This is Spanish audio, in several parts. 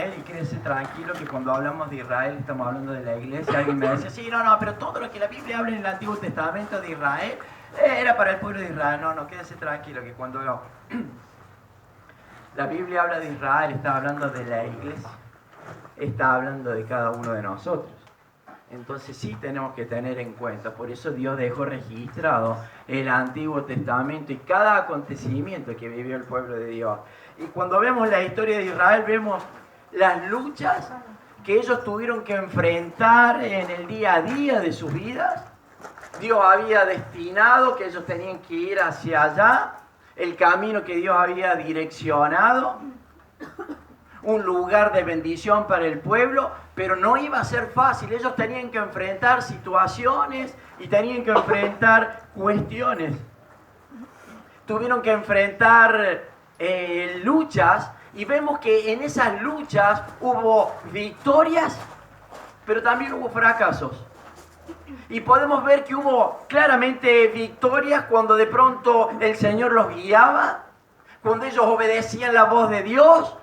Israel, y quédese tranquilo que cuando hablamos de Israel estamos hablando de la iglesia. Alguien me dice, sí, no, pero todo lo que la Biblia habla en el Antiguo Testamento de Israel era para el pueblo de Israel. No, quédese tranquilo que cuando la Biblia habla de Israel está hablando de la iglesia, está hablando de cada uno de nosotros. Entonces sí tenemos que tener en cuenta, por eso Dios dejó registrado el Antiguo Testamento y cada acontecimiento que vivió el pueblo de Dios. Y cuando vemos la historia de Israel, vemos las luchas que ellos tuvieron que enfrentar en el día a día de sus vidas. Dios había destinado que ellos tenían que ir hacia allá, el camino que Dios había direccionado, un lugar de bendición para el pueblo, pero no iba a ser fácil. Ellos tenían que enfrentar situaciones y tenían que enfrentar cuestiones. Tuvieron que enfrentar luchas, y vemos que en esas luchas hubo victorias, pero también hubo fracasos. Y podemos ver que hubo claramente victorias cuando de pronto el Señor los guiaba, cuando ellos obedecían la voz de Dios.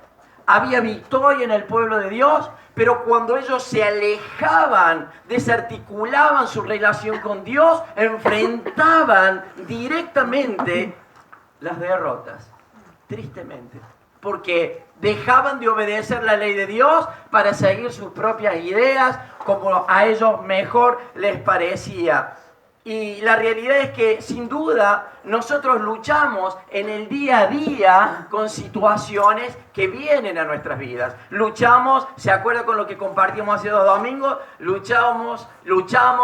Había victoria en el pueblo de Dios, pero cuando ellos se alejaban, desarticulaban su relación con Dios, enfrentaban directamente las derrotas, tristemente, porque dejaban de obedecer la ley de Dios para seguir sus propias ideas, como a ellos mejor les parecía. Y la realidad es que, sin duda, nosotros luchamos en el día a día con situaciones que vienen a nuestras vidas. Luchamos, ¿se acuerda con lo que compartimos hace 2 domingos? Luchamos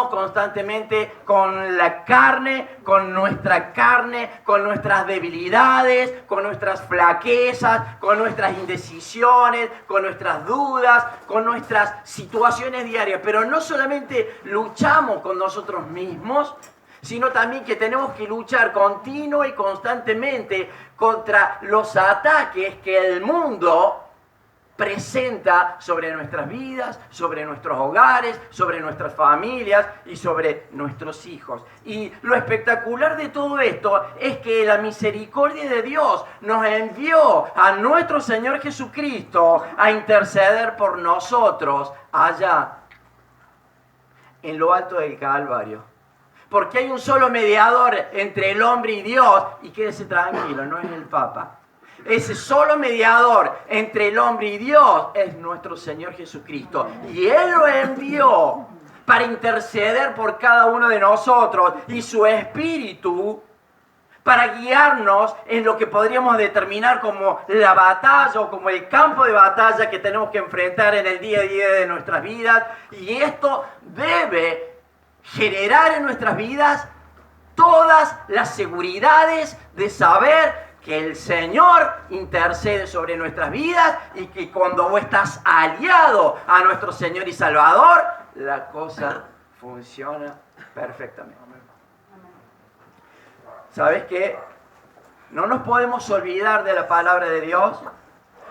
constantemente con la carne, con nuestras debilidades, con nuestras flaquezas, con nuestras indecisiones, con nuestras dudas, con nuestras situaciones diarias. Pero no solamente luchamos con nosotros mismos, sino también que tenemos que luchar continua y constantemente contra los ataques que el mundo presenta sobre nuestras vidas, sobre nuestros hogares, sobre nuestras familias y sobre nuestros hijos. Y lo espectacular de todo esto es que la misericordia de Dios nos envió a nuestro Señor Jesucristo a interceder por nosotros allá en lo alto del Calvario. Porque hay un solo mediador entre el hombre y Dios, y quédese tranquilo, no es el Papa. Ese solo mediador entre el hombre y Dios es nuestro Señor Jesucristo. Y Él lo envió para interceder por cada uno de nosotros, y su Espíritu para guiarnos en lo que podríamos determinar como la batalla o como el campo de batalla que tenemos que enfrentar en el día a día de nuestras vidas. Y esto debe generar en nuestras vidas todas las seguridades de saber que el Señor intercede sobre nuestras vidas, y que cuando vos estás aliado a nuestro Señor y Salvador, la cosa funciona perfectamente. ¿Sabes qué? No nos podemos olvidar de la palabra de Dios.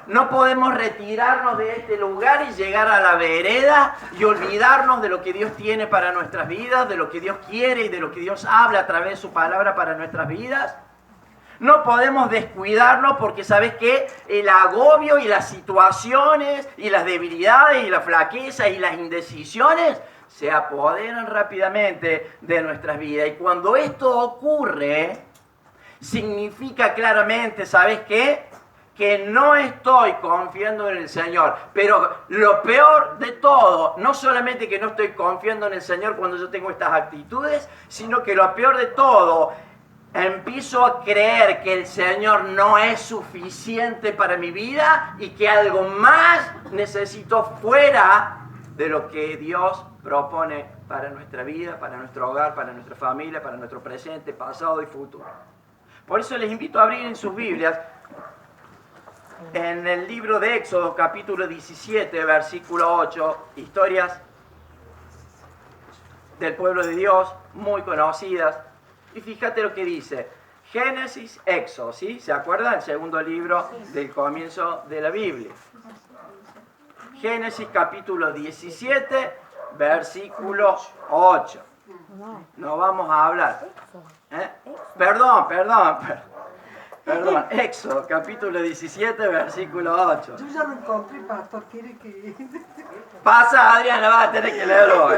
No podemos retirarnos de este lugar y llegar a la vereda y olvidarnos de lo que Dios tiene para nuestras vidas, de lo que Dios quiere y de lo que Dios habla a través de su palabra para nuestras vidas. No podemos descuidarnos, porque ¿sabes qué? El agobio y las situaciones y las debilidades y la flaqueza y las indecisiones se apoderan rápidamente de nuestras vidas. Y cuando esto ocurre, significa claramente, ¿sabes qué? Que no estoy confiando en el Señor. Pero lo peor de todo, no solamente que no estoy confiando en el Señor cuando yo tengo estas actitudes, sino que lo peor de todo, empiezo a creer que el Señor no es suficiente para mi vida y que algo más necesito fuera de lo que Dios propone para nuestra vida, para nuestro hogar, para nuestra familia, para nuestro presente, pasado y futuro. Por eso les invito a abrir en sus Biblias en el libro de Éxodo, capítulo 17, versículo 8, historias del pueblo de Dios, muy conocidas. Y fíjate lo que dice, Génesis, Éxodo, ¿sí? ¿Se acuerdan? El segundo libro del comienzo de la Biblia. Génesis, capítulo 17, versículo 8. No vamos a hablar. Perdón. Perdón, Éxodo, capítulo 17, versículo 8. Yo ya lo encontré, pastor, quiere que... Pasa, Adriana, vas a tener que leerlo hoy.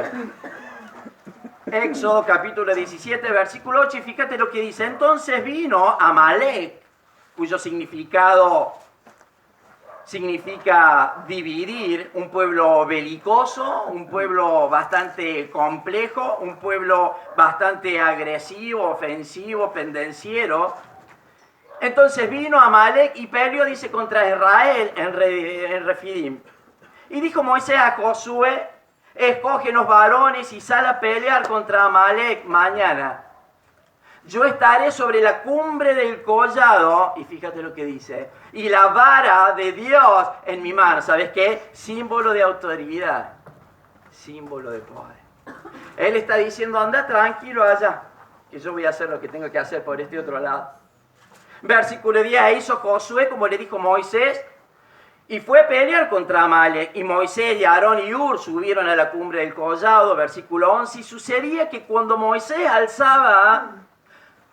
Éxodo, capítulo 17, versículo 8, y fíjate lo que dice. Entonces vino Amalek, cuyo significado significa dividir, un pueblo belicoso, un pueblo bastante complejo, un pueblo bastante agresivo, ofensivo, pendenciero. Entonces vino Amalek y peleó, dice, contra Israel en Refidim. Y dijo Moisés a Josué: escoge los varones y sal a pelear contra Amalek mañana. Yo estaré sobre la cumbre del collado, y fíjate lo que dice, y la vara de Dios en mi mano. ¿Sabes qué? Símbolo de autoridad, símbolo de poder. Él está diciendo: anda tranquilo allá, que yo voy a hacer lo que tengo que hacer por este otro lado. Versículo 10, hizo Josué como le dijo Moisés, y fue a pelear contra Amalek. Y Moisés y Aarón y Hur subieron a la cumbre del collado. Versículo 11, y sucedía que cuando Moisés alzaba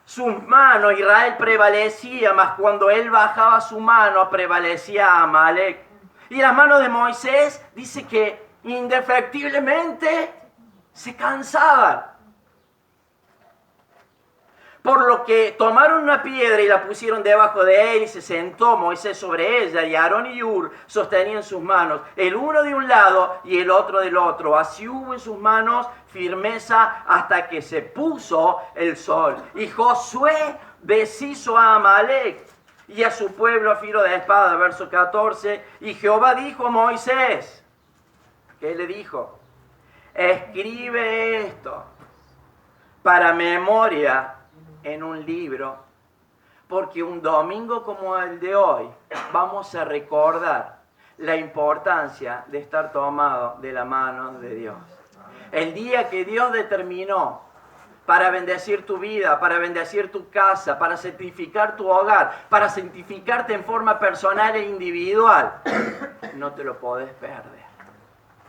sus manos, Israel prevalecía, mas cuando él bajaba su mano, prevalecía Amalek. Y las manos de Moisés, dice que indefectiblemente se cansaban. Por lo que tomaron una piedra y la pusieron debajo de él, y se sentó Moisés sobre ella, y Aarón y Hur sostenían sus manos, el uno de un lado y el otro del otro. Así hubo en sus manos firmeza hasta que se puso el sol. Y Josué deshizo a Amalek y a su pueblo a filo de espada. Verso 14. Y Jehová dijo a Moisés, ¿qué le dijo? Escribe esto para memoria en un libro, porque un domingo como el de hoy vamos a recordar la importancia de estar tomado de la mano de Dios. El día que Dios determinó para bendecir tu vida, para bendecir tu casa, para santificar tu hogar, para santificarte en forma personal e individual, no te lo podés perder.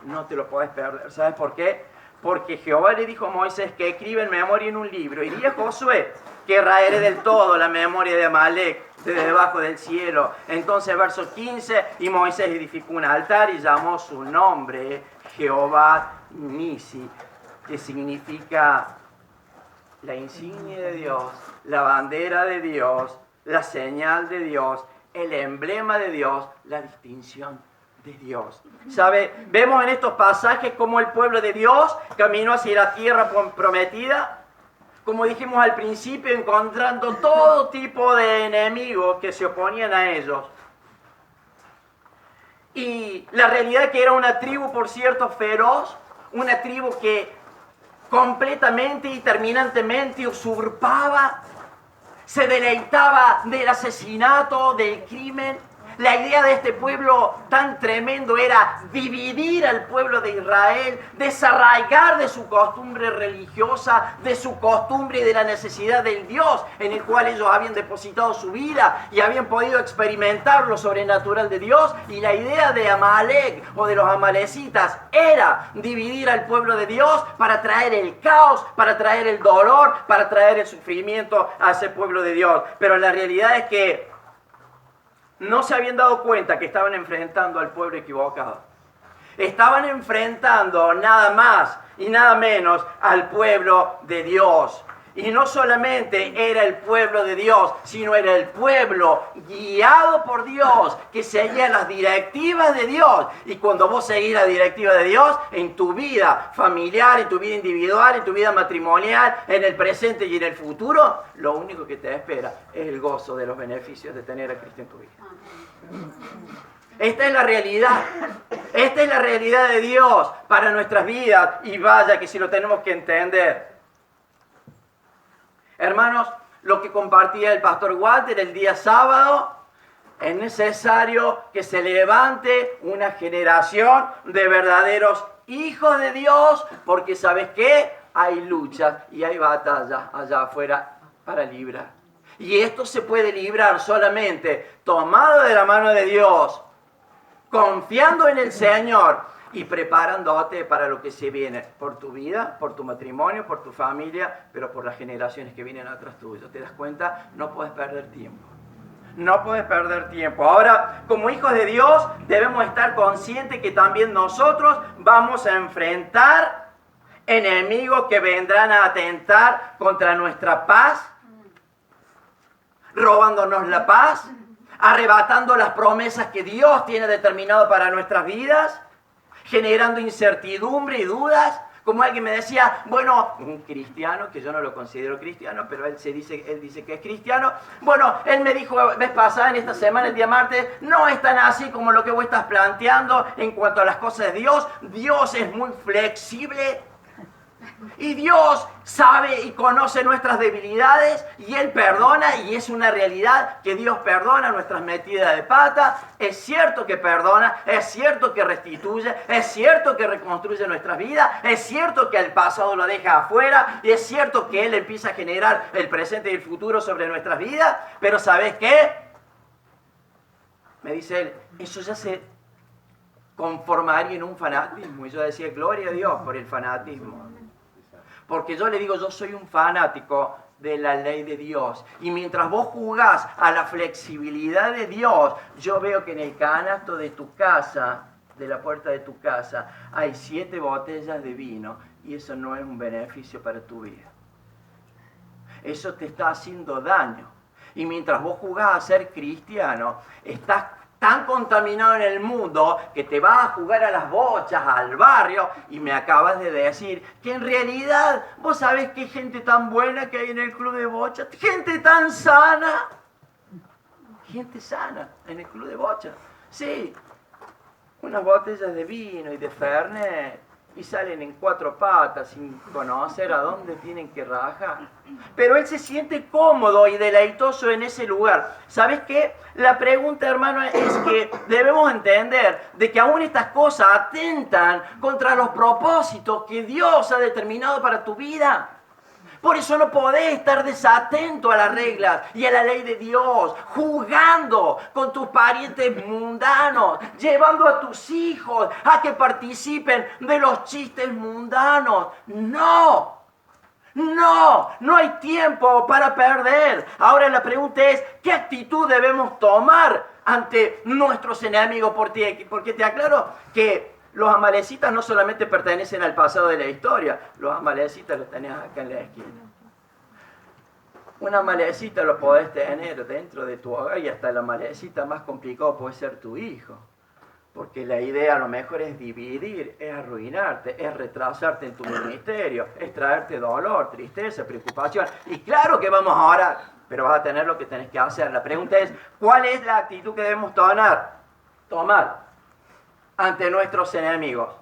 No te lo podés perder. ¿Sabes por qué? Porque Jehová le dijo a Moisés que escribe en memoria en un libro. Y diría Josué que raeré del todo la memoria de Amalek de debajo del cielo. Entonces, verso 15, y Moisés edificó un altar y llamó su nombre Jehová Nisi, que significa la insignia de Dios, la bandera de Dios, la señal de Dios, el emblema de Dios, la distinción de Dios. ¿Sabe? Vemos en estos pasajes cómo el pueblo de Dios caminó hacia la tierra prometida, como dijimos al principio, encontrando todo tipo de enemigos que se oponían a ellos. Y la realidad es que era una tribu, por cierto, feroz, una tribu que completamente y terminantemente usurpaba, se deleitaba del asesinato, del crimen. La idea de este pueblo tan tremendo era dividir al pueblo de Israel, desarraigar de su costumbre religiosa, de su costumbre y de la necesidad del Dios en el cual ellos habían depositado su vida y habían podido experimentar lo sobrenatural de Dios. Y la idea de Amalek o de los amalecitas era dividir al pueblo de Dios para traer el caos, para traer el dolor, para traer el sufrimiento a ese pueblo de Dios. Pero la realidad es que no se habían dado cuenta que estaban enfrentando al pueblo equivocado. Estaban enfrentando nada más y nada menos al pueblo de Dios. Y no solamente era el pueblo de Dios, sino era el pueblo guiado por Dios, que seguía las directivas de Dios. Y cuando vos seguís la directiva de Dios, en tu vida familiar, en tu vida individual, en tu vida matrimonial, en el presente y en el futuro, lo único que te espera es el gozo de los beneficios de tener a Cristo en tu vida. Esta es la realidad. Esta es la realidad de Dios para nuestras vidas. Y vaya que si lo tenemos que entender. Hermanos, lo que compartía el pastor Walter el día sábado, es necesario que se levante una generación de verdaderos hijos de Dios, porque ¿sabes qué? Hay luchas y hay batallas allá afuera para librar. Y esto se puede librar solamente tomado de la mano de Dios, confiando en el Señor y preparándote para lo que se viene, por tu vida, por tu matrimonio, por tu familia, pero por las generaciones que vienen atrás tuyo. ¿Te das cuenta? No puedes perder tiempo. No puedes perder tiempo. Ahora, como hijos de Dios, debemos estar conscientes que también nosotros vamos a enfrentar enemigos que vendrán a atentar contra nuestra paz, robándonos la paz, arrebatando las promesas que Dios tiene determinado para nuestras vidas, generando incertidumbre y dudas. Como alguien me decía, bueno, un cristiano, que yo no lo considero cristiano, pero él dice que es cristiano. Bueno, él me dijo vez pasada, en esta semana, el día martes, no es tan así como lo que vos estás planteando en cuanto a las cosas de Dios. Dios es muy flexible. Y Dios sabe y conoce nuestras debilidades y Él perdona, y es una realidad que Dios perdona nuestras metidas de pata. Es cierto que perdona, es cierto que restituye, es cierto que reconstruye nuestras vidas, es cierto que el pasado lo deja afuera y es cierto que Él empieza a generar el presente y el futuro sobre nuestras vidas. Pero ¿sabes qué? Me dice él, eso ya se conformaría en un fanatismo. Y yo decía, gloria a Dios por el fanatismo. Porque yo le digo, yo soy un fanático de la ley de Dios. Y mientras vos jugás a la flexibilidad de Dios, yo veo que en el canasto de tu casa, de la puerta de tu casa, hay 7 botellas de vino. Y eso no es un beneficio para tu vida. Eso te está haciendo daño. Y mientras vos jugás a ser cristiano, estás tan contaminado en el mundo que te vas a jugar a las bochas, al barrio, y me acabas de decir que en realidad vos sabés que hay gente tan buena que hay en el club de bochas, gente tan sana, gente sana en el club de bochas. Sí, unas botellas de vino y de Fernet y salen en 4 patas sin conocer a dónde tienen que rajar. Pero él se siente cómodo y deleitoso en ese lugar. ¿Sabes qué? La pregunta, hermano, es que debemos entender de que aún estas cosas atentan contra los propósitos que Dios ha determinado para tu vida. Por eso no podés estar desatento a las reglas y a la ley de Dios, jugando con tus parientes mundanos, llevando a tus hijos a que participen de los chistes mundanos. No, no hay tiempo para perder. Ahora la pregunta es, ¿qué actitud debemos tomar ante nuestros enemigos? Porque te aclaro que los amalecitas no solamente pertenecen al pasado de la historia, los amalecitas los tenés acá en la esquina. Una amalecita lo podés tener dentro de tu hogar y hasta la amalecita más complicado puede ser tu hijo. Porque la idea a lo mejor es dividir, es arruinarte, es retrasarte en tu ministerio, es traerte dolor, tristeza, preocupación. Y claro que vamos a orar, pero vas a tener lo que tenés que hacer. La pregunta es, ¿cuál es la actitud que debemos tomar ante nuestros enemigos?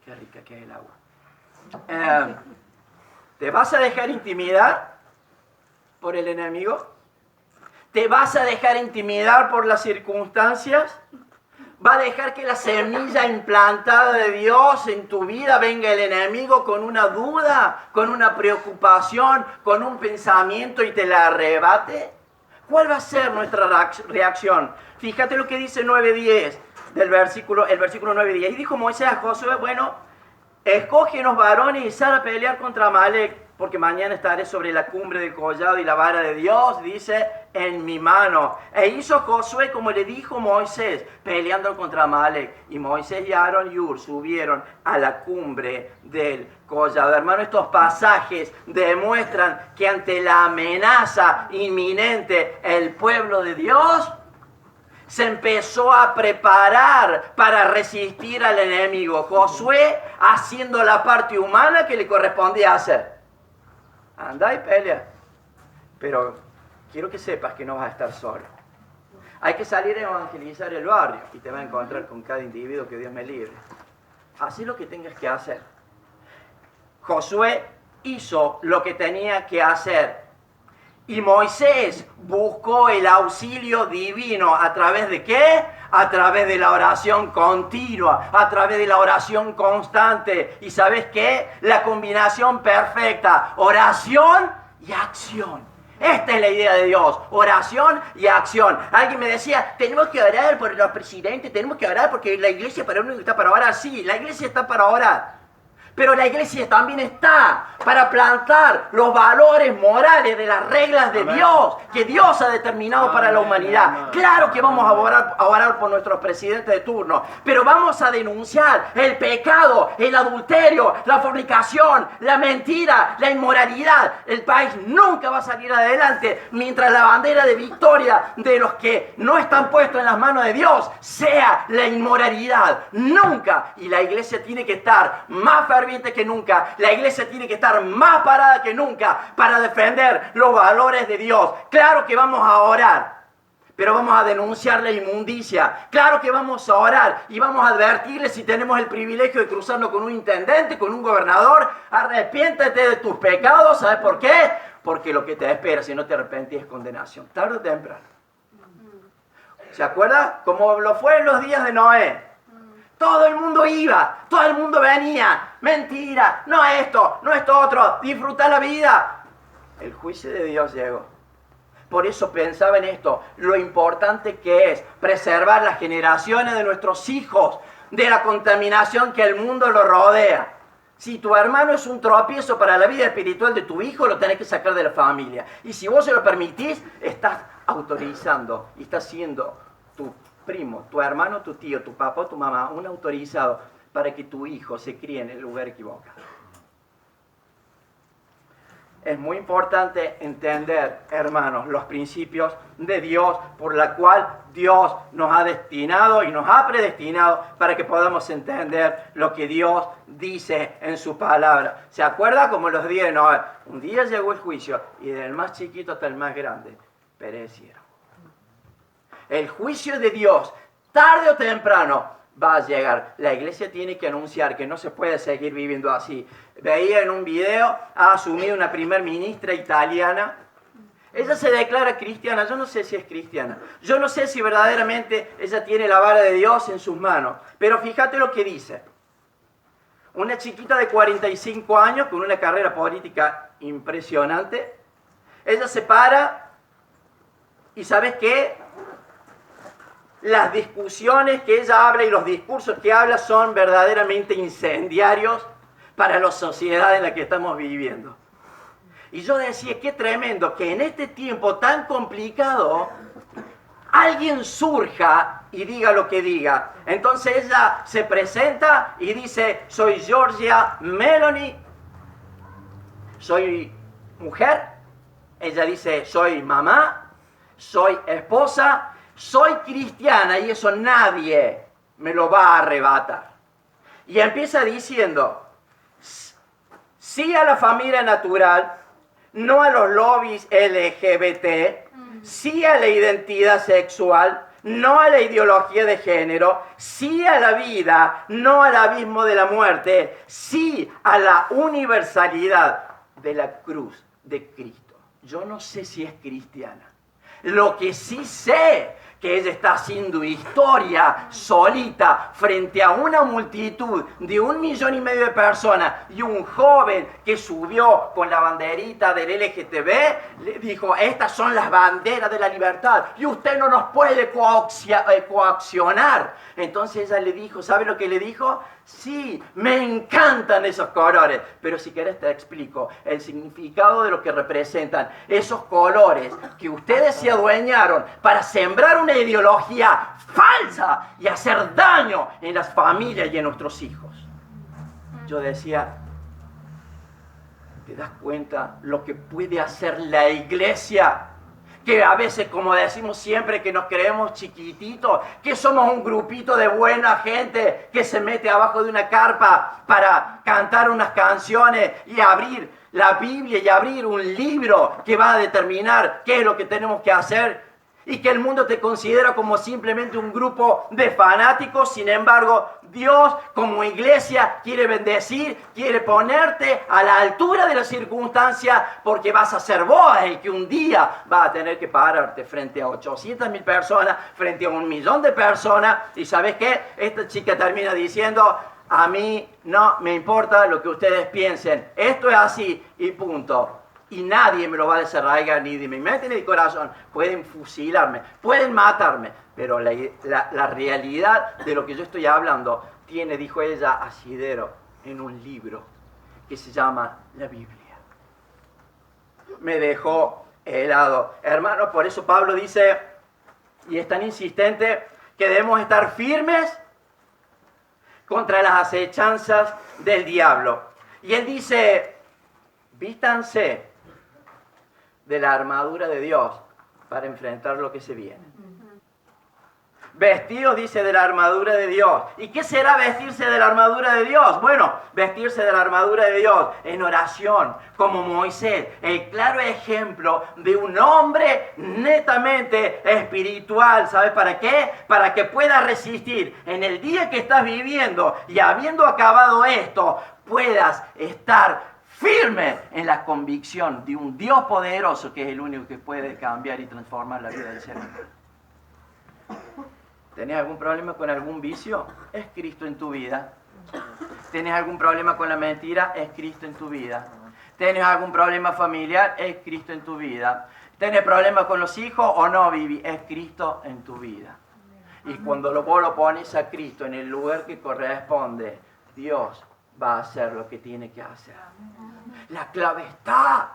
Qué rica que es el agua. ¿Te vas a dejar intimidar por el enemigo? ¿Te vas a dejar intimidar por las circunstancias? ¿Va a dejar que la semilla implantada de Dios en tu vida venga el enemigo con una duda, con una preocupación, con un pensamiento y te la arrebate? ¿Cuál va a ser nuestra reacción? Fíjate lo que dice 9:10 el versículo 9:10. Y dijo Moisés a Josué, bueno, escógenos varones y sal a pelear contra Amalec, porque mañana estaré sobre la cumbre del collado y la vara de Dios, dice, en mi mano. E hizo Josué como le dijo Moisés, peleando contra Amalec. Y Moisés y Aarón y Hur subieron a la cumbre del collado. Hermano, estos pasajes demuestran que ante la amenaza inminente, el pueblo de Dios se empezó a preparar para resistir al enemigo. Josué haciendo la parte humana que le correspondía hacer. Anda y pelea. Pero quiero que sepas que no vas a estar solo. Hay que salir a evangelizar el barrio y te vas a encontrar con cada individuo, que Dios me libre. Haz lo que tengas que hacer. Josué hizo lo que tenía que hacer. Y Moisés buscó el auxilio divino. ¿A través de qué? A través de la oración continua, a través de la oración constante. ¿Y sabes qué? La combinación perfecta, oración y acción. Esta es la idea de Dios, oración y acción. Alguien me decía, tenemos que orar por los presidentes, tenemos que orar porque la iglesia para uno está para orar. Sí, la iglesia está para orar. Pero la iglesia también está para plantar los valores morales de las reglas de Dios, que Dios ha determinado para la humanidad. Claro que vamos a orar por nuestros presidentes de turno, pero vamos a denunciar el pecado, el adulterio, la fornicación, la mentira, la inmoralidad. El país nunca va a salir adelante mientras la bandera de victoria de los que no están puestos en las manos de Dios sea la inmoralidad. Nunca. Y la iglesia tiene que estar más ferviente que nunca. La iglesia tiene que estar más parada que nunca para defender los valores de Dios. Claro que vamos a orar, pero vamos a denunciar la inmundicia. Claro que vamos a orar y vamos a advertirle si tenemos el privilegio de cruzarnos con un intendente, con un gobernador. Arrepiéntete de tus pecados. ¿Sabes por qué? Porque lo que te espera si no te arrepientes es condenación, tarde o temprano. ¿Se acuerda? Como lo fue en los días de Noé. Todo el mundo iba, todo el mundo venía. Mentira, no esto, no esto otro. Disfruta la vida. El juicio de Dios llegó. Por eso pensaba en esto, lo importante que es preservar las generaciones de nuestros hijos de la contaminación que el mundo lo rodea. Si tu hermano es un tropiezo para la vida espiritual de tu hijo, lo tenés que sacar de la familia. Y si vos se lo permitís, estás autorizando y estás siendo tu primo, tu hermano, tu tío, tu papá, tu mamá, un autorizado para que tu hijo se críe en el lugar equivocado. Es muy importante entender, hermanos, los principios de Dios por la cual Dios nos ha destinado y nos ha predestinado para que podamos entender lo que Dios dice en su palabra. ¿Se acuerda como los días de Noé? Un día llegó el juicio y del más chiquito hasta el más grande perecieron. El juicio de Dios, tarde o temprano, va a llegar. La iglesia tiene que anunciar que no se puede seguir viviendo así. Veía en un video, ha asumido una primer ministra italiana. Ella se declara cristiana. Yo no sé si es cristiana. Yo no sé si verdaderamente ella tiene la vara de Dios en sus manos. Pero fíjate lo que dice. Una chiquita de 45 años con una carrera política impresionante. Ella se para y ¿sabes qué? Las discusiones que ella habla y los discursos que habla son verdaderamente incendiarios para la sociedad en la que estamos viviendo. Y yo decía, qué tremendo que en este tiempo tan complicado alguien surja y diga lo que diga. Entonces ella se presenta y dice, soy Giorgia Meloni, soy mujer. Ella dice, soy mamá, soy esposa, soy cristiana y eso nadie me lo va a arrebatar. Y empieza diciendo, sí a la familia natural, no a los lobbies LGBT, sí a la identidad sexual, no a la ideología de género, sí a la vida, no al abismo de la muerte, sí a la universalidad de la cruz de Cristo. Yo no sé si es cristiana. Lo que sí sé que ella está haciendo historia solita frente a una multitud de 1,5 millones de personas y un joven que subió con la banderita del LGTB, le dijo, estas son las banderas de la libertad y usted no nos puede coaccionar. Entonces ella le dijo, ¿sabe lo que le dijo? Sí, me encantan esos colores, pero si querés te explico el significado de lo que representan esos colores que ustedes se adueñaron para sembrar una ideología falsa y hacer daño en las familias y en nuestros hijos. Yo decía, ¿te das cuenta lo que puede hacer la iglesia? Que a veces, como decimos siempre, que nos creemos chiquititos, que somos un grupito de buena gente que se mete abajo de una carpa para cantar unas canciones y abrir la Biblia y abrir un libro que va a determinar qué es lo que tenemos que hacer. Y que el mundo te considera como simplemente un grupo de fanáticos. Sin embargo, Dios como iglesia quiere bendecir, quiere ponerte a la altura de las circunstancias, porque vas a ser vos el que un día va a tener que pararte frente a 800,000 personas, frente a 1 millón de personas. Y ¿sabes qué? Esta chica termina diciendo, a mí no me importa lo que ustedes piensen. Esto es así y punto. Y nadie me lo va a desarraigar ni de mi mente ni de mi corazón. Pueden fusilarme, pueden matarme, pero la realidad de lo que yo estoy hablando tiene, dijo ella, asidero en un libro que se llama la Biblia. Me dejó helado. Hermano, por eso Pablo dice, y es tan insistente, que debemos estar firmes contra las acechanzas del diablo. Y él dice, vístanse de la armadura de Dios para enfrentar lo que se viene. Vestidos, dice, de la armadura de Dios. ¿Y qué será vestirse de la armadura de Dios? Bueno, vestirse de la armadura de Dios en oración, como Moisés, el claro ejemplo de un hombre netamente espiritual. ¿Sabes para qué? Para que puedas resistir en el día que estás viviendo y habiendo acabado esto, puedas estar firme en la convicción de un Dios poderoso que es el único que puede cambiar y transformar la vida del ser humano. ¿Tenés algún problema con algún vicio? Es Cristo en tu vida. ¿Tenés algún problema con la mentira? Es Cristo en tu vida. ¿Tenés algún problema familiar? Es Cristo en tu vida. ¿Tenés problemas con los hijos o no, Vivi? Es Cristo en tu vida. Y cuando vos lo pones a Cristo en el lugar que corresponde, Dios va a hacer lo que tiene que hacer. La clave está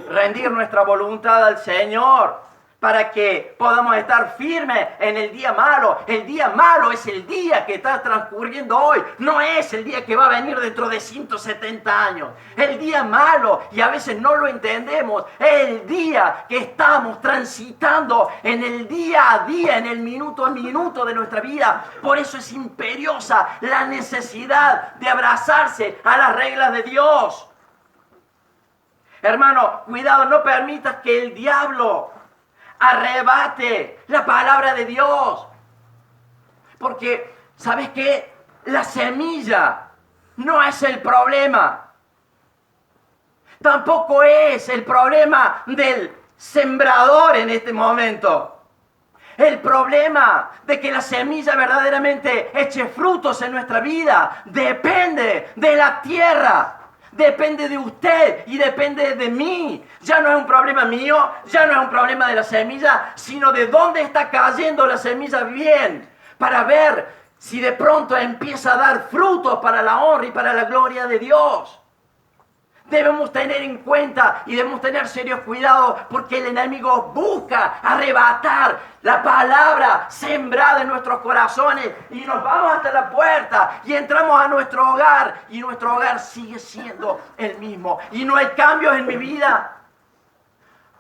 rendir nuestra voluntad al Señor para que podamos estar firmes en el día malo. El día malo es el día que está transcurriendo hoy, no es el día que va a venir dentro de 170 años. El día malo, y a veces no lo entendemos, es el día que estamos transitando en el día a día, en el minuto a minuto de nuestra vida. Por eso es imperiosa la necesidad de abrazarse a las reglas de Dios. Hermano, cuidado, no permitas que el diablo arrebate la palabra de Dios. Porque, ¿sabes qué? La semilla no es el problema. Tampoco es el problema del sembrador en este momento. El problema de que la semilla verdaderamente eche frutos en nuestra vida depende de la tierra. Depende de usted y depende de mí. Ya no es un problema mío, ya no es un problema de la semilla, sino de dónde está cayendo la semilla bien, para ver si de pronto empieza a dar frutos para la honra y para la gloria de Dios. Debemos tener en cuenta y debemos tener serios cuidados, porque el enemigo busca arrebatar la palabra sembrada en nuestros corazones, y nos vamos hasta la puerta y entramos a nuestro hogar, y nuestro hogar sigue siendo el mismo y no hay cambios en mi vida.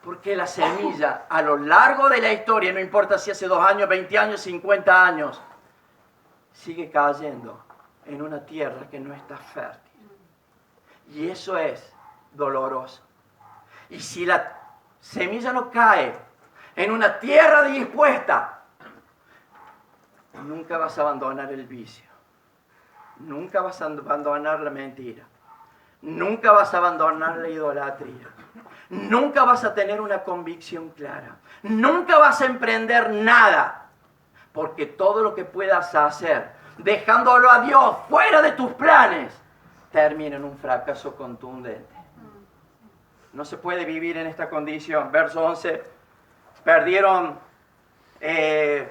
Porque la semilla a lo largo de la historia, no importa si hace 2 años, 20 años, 50 años, sigue cayendo en una tierra que no está fértil. Y eso es doloroso. Y si la semilla no cae en una tierra dispuesta, nunca vas a abandonar el vicio. Nunca vas a abandonar la mentira. Nunca vas a abandonar la idolatría. Nunca vas a tener una convicción clara. Nunca vas a emprender nada. Porque todo lo que puedas hacer, dejándolo a Dios fuera de tus planes, termina en un fracaso contundente. No se puede vivir en esta condición. Verso 11.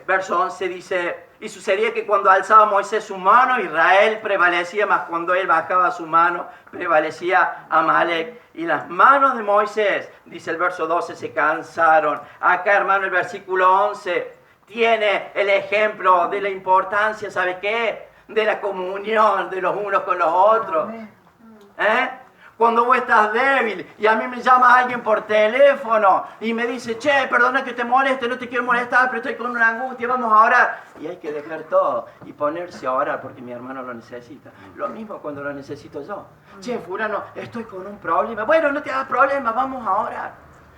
Verso 11 dice: y sucedía que cuando alzaba Moisés su mano, Israel prevalecía, mas cuando él bajaba su mano, prevalecía Amalek. Y las manos de Moisés, dice el verso 12, se cansaron. Acá, hermano, el versículo 11 tiene el ejemplo de la importancia, ¿sabe qué? De la comunión de los unos con los otros. Cuando vos estás débil y a mí me llama alguien por teléfono y me dice: che, perdona que te moleste, no te quiero molestar, pero estoy con una angustia, vamos a orar. Y hay que dejar todo y ponerse a orar porque mi hermano lo necesita. Lo mismo cuando lo necesito yo. Che, fulano, estoy con un problema. Bueno, no te hagas problema, vamos a orar.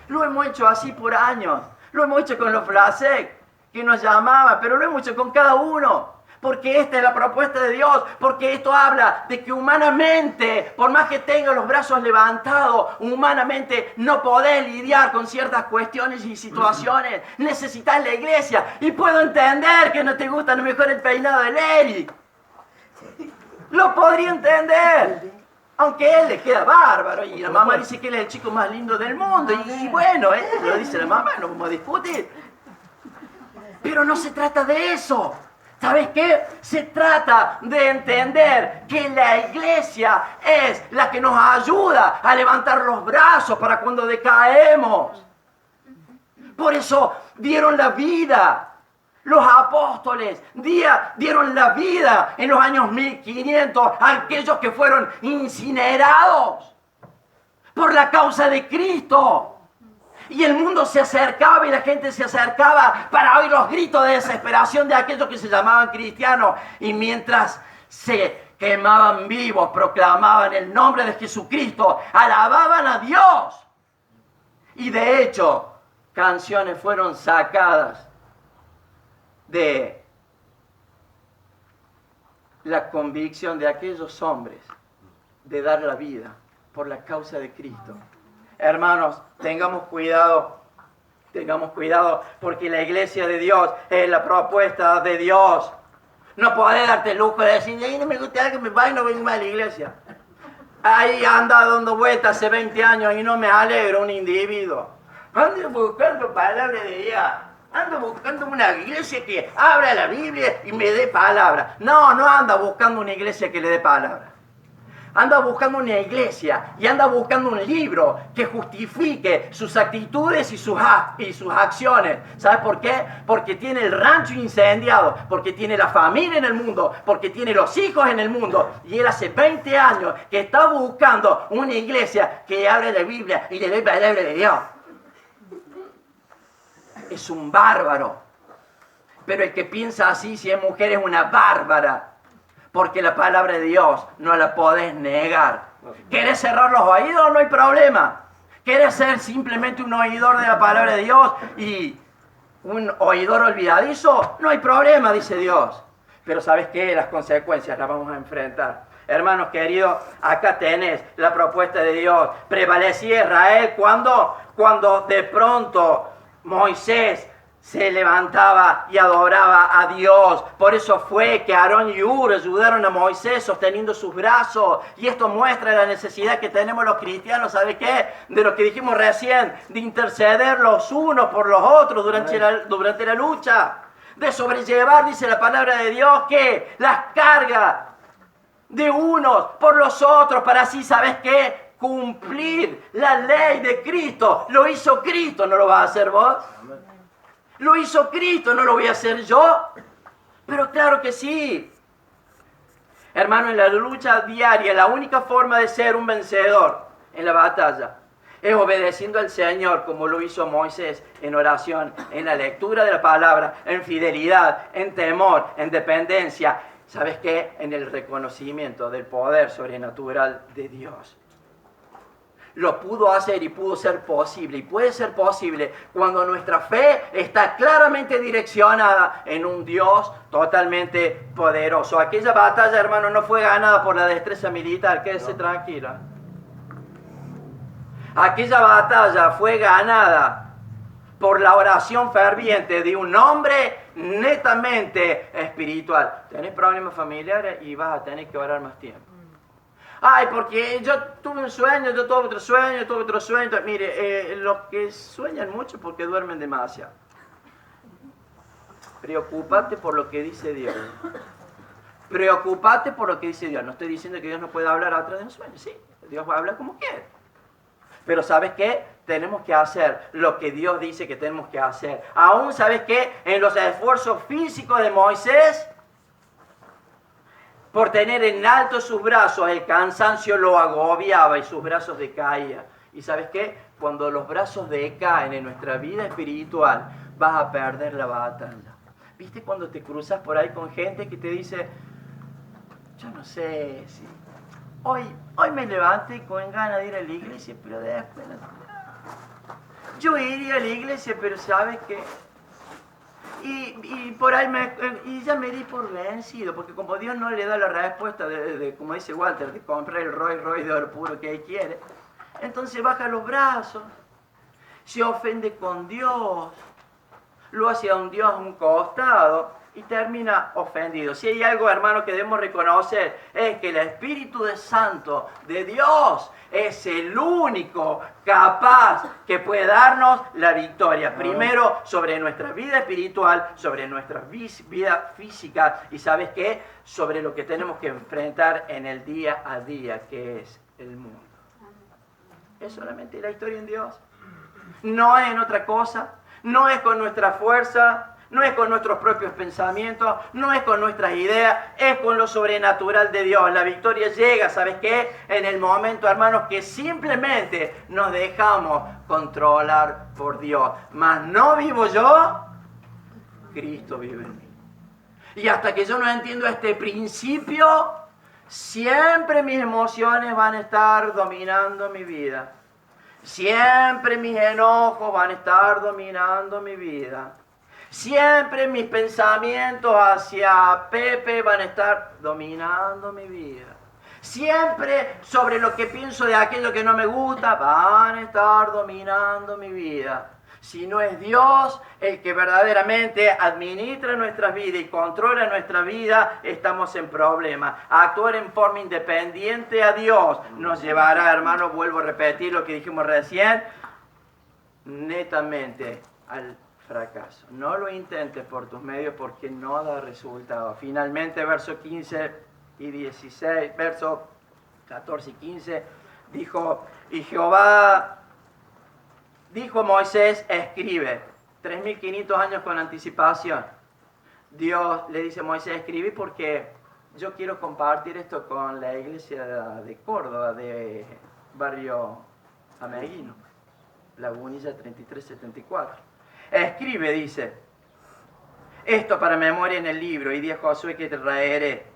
Lo hemos hecho así por años. Lo hemos hecho con los Flasek, que nos llamaban, pero lo hemos hecho con cada uno. Porque esta es la propuesta de Dios, porque esto habla de que humanamente, por más que tengas los brazos levantados, humanamente no podés lidiar con ciertas cuestiones y situaciones. Necesitas la iglesia. Y puedo entender que no te gusta a lo mejor el peinado del Eric. Lo podría entender. Aunque a él le queda bárbaro y la mamá dice que él es el chico más lindo del mundo. Y bueno, lo dice la mamá, no vamos a discutir. Pero no se trata de eso. ¿Sabes qué? Se trata de entender que la iglesia es la que nos ayuda a levantar los brazos para cuando decaemos. Por eso dieron la vida. Los apóstoles dieron la vida en los años 1500 a aquellos que fueron incinerados por la causa de Cristo. Y el mundo se acercaba y la gente se acercaba para oír los gritos de desesperación de aquellos que se llamaban cristianos. Y mientras se quemaban vivos, proclamaban el nombre de Jesucristo, alababan a Dios. Y de hecho, canciones fueron sacadas de la convicción de aquellos hombres de dar la vida por la causa de Cristo. Hermanos, tengamos cuidado, porque la iglesia de Dios es la propuesta de Dios. No podés darte el lujo de decir, no me gusta que me vaya y no venga a la iglesia. Ahí anda dando vueltas hace 20 años y no me alegro un individuo. Ando buscando palabra de Dios. Ando buscando una iglesia que abra la Biblia y me dé palabra. No anda buscando una iglesia que le dé palabra. Anda buscando una iglesia y anda buscando un libro que justifique sus actitudes y sus acciones. ¿Sabes por qué? Porque tiene el rancho incendiado, porque tiene la familia en el mundo, porque tiene los hijos en el mundo. Y él hace 20 años que está buscando una iglesia que abra la Biblia y le dé palabra de Dios. Es un bárbaro. Pero el que piensa así, si es mujer, es una bárbara. Porque la palabra de Dios no la podés negar. ¿Querés cerrar los oídos? No hay problema. ¿Querés ser simplemente un oidor de la palabra de Dios y un oidor olvidadizo? No hay problema, dice Dios. Pero ¿sabes qué? Las consecuencias las vamos a enfrentar. Hermanos queridos, acá tenés la propuesta de Dios. Prevalecía Israel cuando de pronto Moisés se levantaba y adoraba a Dios. Por eso fue que Aarón y Hur ayudaron a Moisés sosteniendo sus brazos. Y esto muestra la necesidad que tenemos los cristianos, ¿sabe qué? De lo que dijimos recién, de interceder los unos por los otros durante la lucha. De sobrellevar, dice la palabra de Dios, que las cargas de unos por los otros, para así, ¿sabes qué? Cumplir la ley de Cristo. Lo hizo Cristo, ¿no lo vas a hacer vos? Lo hizo Cristo, ¿no lo voy a hacer yo? Pero claro que sí. Hermano, en la lucha diaria, la única forma de ser un vencedor en la batalla es obedeciendo al Señor, como lo hizo Moisés en oración, en la lectura de la palabra, en fidelidad, en temor, en dependencia. ¿Sabes qué? En el reconocimiento del poder sobrenatural de Dios. Lo pudo hacer y pudo ser posible. Y puede ser posible cuando nuestra fe está claramente direccionada en un Dios totalmente poderoso. Aquella batalla, hermano, no fue ganada por la destreza militar. Quédese tranquila. Aquella batalla fue ganada por la oración ferviente de un hombre netamente espiritual. Tenés problemas familiares y vas a tener que orar más tiempo. Ay, porque yo tuve un sueño, yo tuve otro sueño. Mire, los que sueñan mucho porque duermen demasiado. Preocúpate por lo que dice Dios. Preocúpate por lo que dice Dios. No estoy diciendo que Dios no pueda hablar a través de un sueño. Sí, Dios va a hablar como quiere. Pero ¿sabes qué? Tenemos que hacer lo que Dios dice que tenemos que hacer. Aún, ¿sabes qué? En los esfuerzos físicos de Moisés, por tener en alto sus brazos, el cansancio lo agobiaba y sus brazos decaían. ¿Y sabes qué? Cuando los brazos decaen en nuestra vida espiritual, vas a perder la batalla. ¿Viste cuando te cruzas por ahí con gente que te dice, yo no sé si hoy me levanté con ganas de ir a la iglesia, pero después yo iría a la iglesia, pero ¿sabes qué? Y por ahí ya me di por vencido, porque como Dios no le da la respuesta de como dice Walter, de comprar el Rolls Royce de oro puro que él quiere, entonces baja los brazos, se ofende con Dios, lo hace a un Dios a un costado y termina ofendido. Si hay algo, hermano, que debemos reconocer, es que el Espíritu Santo de Dios es el único capaz que puede darnos la victoria. Primero sobre nuestra vida espiritual, sobre nuestra vida física y, ¿sabes qué? Sobre lo que tenemos que enfrentar en el día a día, que es el mundo. Es solamente la victoria en Dios. No es en otra cosa, no es con nuestra fuerza, no es con nuestros propios pensamientos, no es con nuestras ideas, es con lo sobrenatural de Dios. La victoria llega, ¿sabes qué? En el momento, hermanos, que simplemente nos dejamos controlar por Dios. Mas no vivo yo, Cristo vive en mí. Y hasta que yo no entiendo este principio, siempre mis emociones van a estar dominando mi vida. Siempre mis enojos van a estar dominando mi vida. Siempre mis pensamientos hacia Pepe van a estar dominando mi vida. Siempre sobre lo que pienso de aquello que no me gusta van a estar dominando mi vida. Si no es Dios el que verdaderamente administra nuestras vidas y controla nuestra vida, estamos en problemas. Actuar en forma independiente a Dios nos llevará, hermano, vuelvo a repetir lo que dijimos recién, netamente al fracaso. No lo intentes por tus medios porque no da resultado. Finalmente, versos 15 y 16, versos 14 y 15, dijo, y Jehová dijo a Moisés, escribe. 3.500 años con anticipación. Dios le dice a Moisés, escribí porque yo quiero compartir esto con la iglesia de Córdoba, de Barrio Ameguino, Lagunilla 3374. Escribe, dice, esto para memoria en el libro, y dijo Josué que te traeré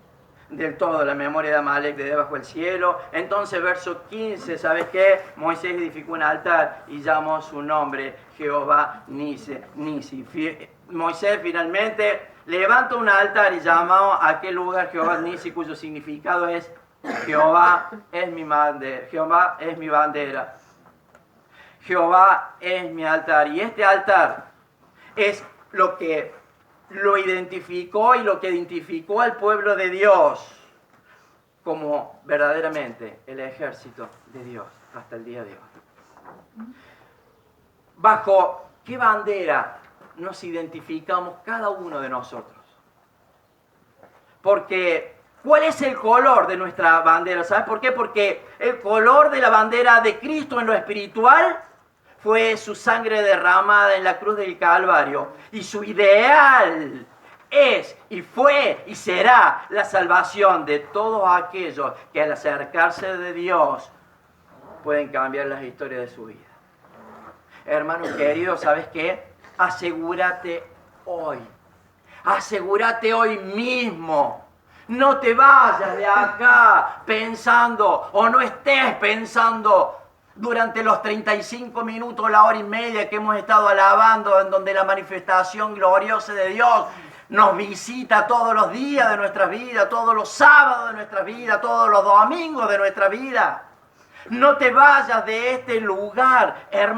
del todo la memoria de Amalek de debajo del cielo. Entonces, verso 15, ¿sabes qué? Moisés edificó un altar y llamó su nombre Jehová Nisi. Moisés finalmente levanta un altar y llamó a aquel lugar Jehová Nisi, cuyo significado es Jehová es mi bandera. Jehová es mi bandera. Jehová es mi altar. Y este altar es lo que lo identificó y lo que identificó al pueblo de Dios como verdaderamente el ejército de Dios hasta el día de hoy. ¿Bajo qué bandera nos identificamos cada uno de nosotros? Porque, ¿cuál es el color de nuestra bandera? ¿Sabes por qué? Porque el color de la bandera de Cristo en lo espiritual fue su sangre derramada en la cruz del Calvario. Y su ideal es y fue y será la salvación de todos aquellos que al acercarse de Dios pueden cambiar las historias de su vida. Hermano querido, ¿sabes qué? Asegúrate hoy. Asegúrate hoy mismo. No te vayas de acá pensando o no estés pensando durante los 35 minutos, la hora y media que hemos estado alabando, en donde la manifestación gloriosa de Dios nos visita todos los días de nuestra vida, todos los sábados de nuestra vida, todos los domingos de nuestra vida. No te vayas de este lugar, hermano.